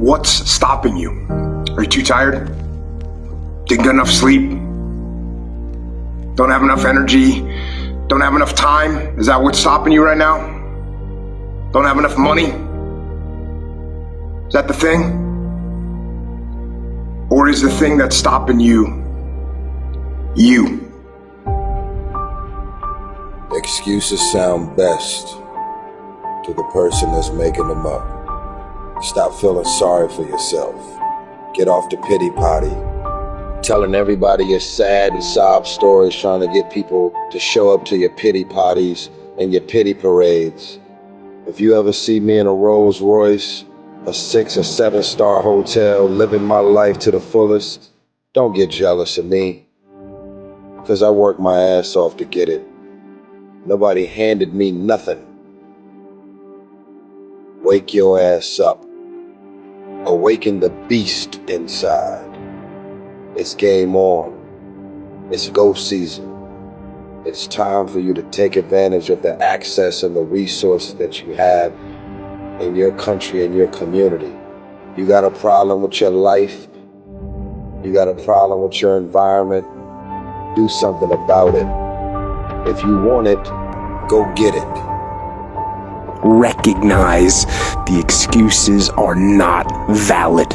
What's stopping you? Are you too tired? Didn't get enough sleep? Don't have enough energy? Don't have enough time? Is that what's stopping you right now? Don't have enough money? Is that the thing? Or is the thing that's stopping you, you? Excuses sound best to the person that's making them up. Stop feeling sorry for yourself. Get off the pity potty. Telling everybody your sad and sob stories, trying to get people to show up to your pity potties and your pity parades. If you ever see me in a Rolls Royce, a 6 or 7-star hotel, living my life to the fullest, don't get jealous of me, because I worked my ass off to get it. Nobody handed me nothing. Wake your ass up. Awaken the beast inside. It's game on. It's go season. It's time for you to take advantage of the access and the resources that you have in your country and your community. You got a problem with your life? You got a problem with your environment? Do something about it. If you want it, go get it. Recognize the excuses are not valid.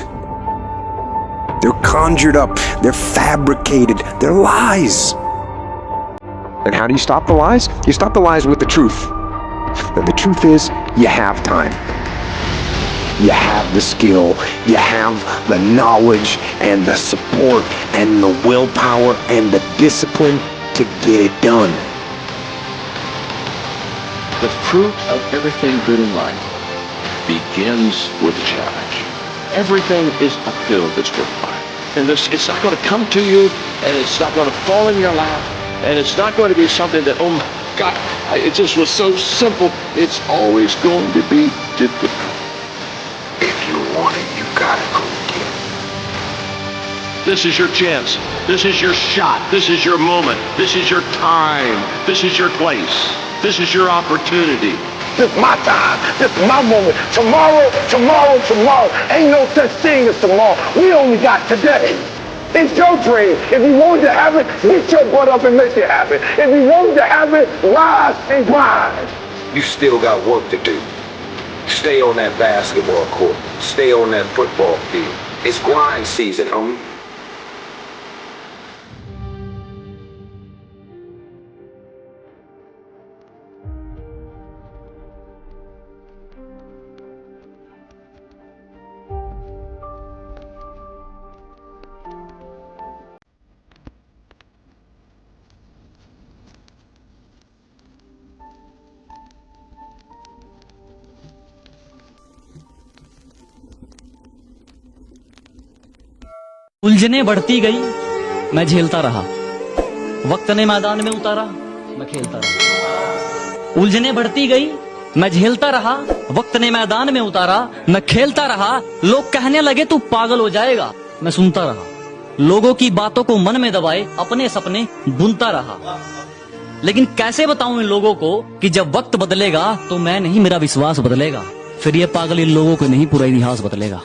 They're conjured up, they're fabricated, they're lies. And how do you stop the lies? You stop the lies with the truth. And the truth is, you have time. You have the skill, you have the knowledge and the support and the willpower and the discipline to get it done. The fruit of everything good in life begins with a challenge. Everything is uphill this good life. And it's not going to come to you, and it's not going to fall in your lap, and it's not going to be something that, oh my God, it just was so simple. It's always going to be difficult. If you want it, you gotta go get it. This is your chance. This is your shot. This is your moment. This is your time. This is your place. This is your opportunity. This is my time. This is my moment. Tomorrow. Ain't no such thing as tomorrow. We only got today. It's your dream. If you want to have it, get your butt up and make it happen. If you want to have it, rise and grind. You still got work to do. Stay on that basketball court. Stay on that football field. It's grind season, homie. उलझने बढ़ती गई, मैं झेलता रहा। वक्त ने मैदान में उतारा, मैं खेलता रहा। उलझने बढ़ती गई, मैं झेलता रहा। वक्त ने मैदान में उतारा, मैं खेलता रहा। लोग कहने लगे तू पागल हो जाएगा, मैं सुनता रहा। लोगों की बातों को मन में दबाए अपने सपने बुनता रहा। लेकिन कैसे बताऊं इन लोगों को कि जब वक्त बदलेगा तो मैं नहीं, मेरा विश्वास बदलेगा। फिर ये पागल इन लोगों को नहीं, पूरा इतिहास बदलेगा।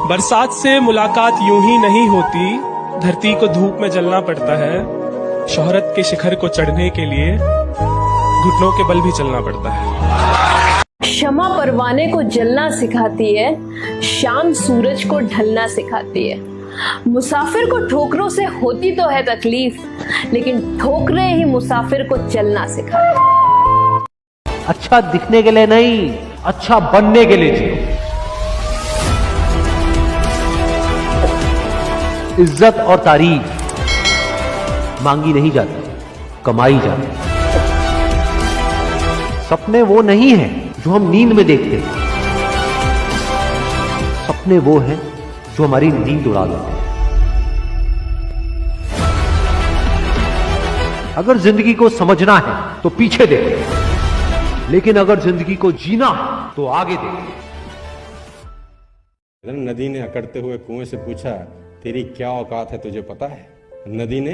बरसात से मुलाकात यूं ही नहीं होती, धरती को धूप में जलना पड़ता है। शोहरत के शिखर को चढ़ने के लिए घुटनों के बल भी चलना पड़ता है। क्षमा परवाने को जलना सिखाती है, शाम सूरज को ढलना सिखाती है। मुसाफिर को ठोकरों से होती तो है तकलीफ, लेकिन ठोकरें ही मुसाफिर को चलना सिखाती है। अच्छा दिखने के लिए नहीं, अच्छा बनने के लिए जियो। इज्जत और तारीफ मांगी नहीं जाती, कमाई जाती। सपने वो नहीं हैं जो हम नींद में देखते हैं, सपने वो हैं जो हमारी नींद उड़ा देते हैं। अगर जिंदगी को समझना है तो पीछे देखो, लेकिन अगर जिंदगी को जीना है तो आगे देखो। नदी ने अकड़ते हुए कुएं से पूछा, तेरी क्या औकात है तुझे पता है? नदी ने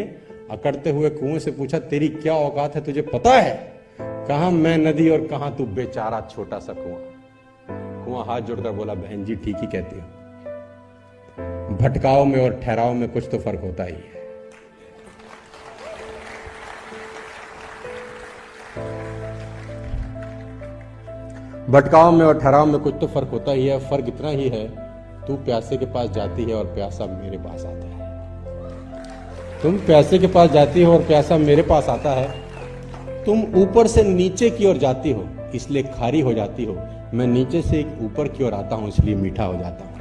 अकड़ते हुए कुएं से पूछा, तेरी क्या औकात है तुझे पता है? कहाँ मैं नदी और कहाँ तू बेचारा छोटा सा कुआं हाथ जोड़कर बोला, बहन जी ठीक ही कहती हो, भटकाव में और ठहराव में कुछ तो फर्क होता ही है। भटकाव में और ठहराव में कुछ तो फर्क होता ही है। फर्क इतना ही है, तू प्यासे के पास जाती है और प्यासा मेरे पास आता है। तुम प्यासे के पास जाती हो और प्यासा मेरे पास आता है। तुम ऊपर से नीचे की ओर जाती हो इसलिए खारी हो जाती हो, मैं नीचे से ऊपर की ओर आता हूं इसलिए मीठा हो जाता हूं।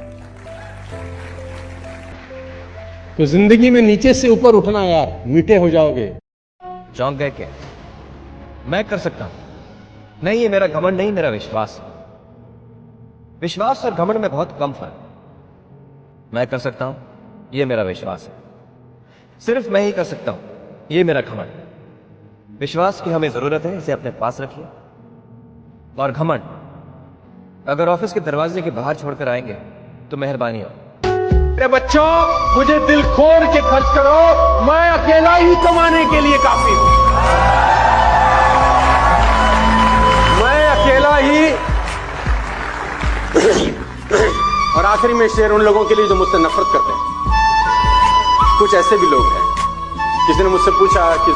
तो जिंदगी में नीचे से ऊपर उठना यार, मीठे हो जाओगे। चौंक गए क्या? मैं कर सकता हूं। नहीं, ये मेरा घमंड नहीं, मेरा विश्वास। विश्वास और घमंड में बहुत कम फर्क। मैं कर सकता हूं, ये मेरा विश्वास है। सिर्फ मैं ही कर सकता हूं, ये मेरा घमंड। विश्वास की हमें जरूरत है, इसे अपने पास रखिए। और घमंड अगर ऑफिस के दरवाजे के बाहर छोड़कर आएंगे तो मेहरबानी हो। मेरे बच्चों, मुझे दिल खोल के खर्च करो, मैं अकेला ही कमाने के लिए काफी हूं। मैं अकेला ही। और आखिरी में शेर उन लोगों के लिए जो मुझसे नफरत करते हैं। कुछ ऐसे भी लोग हैं, किसी ने मुझसे पूछा कि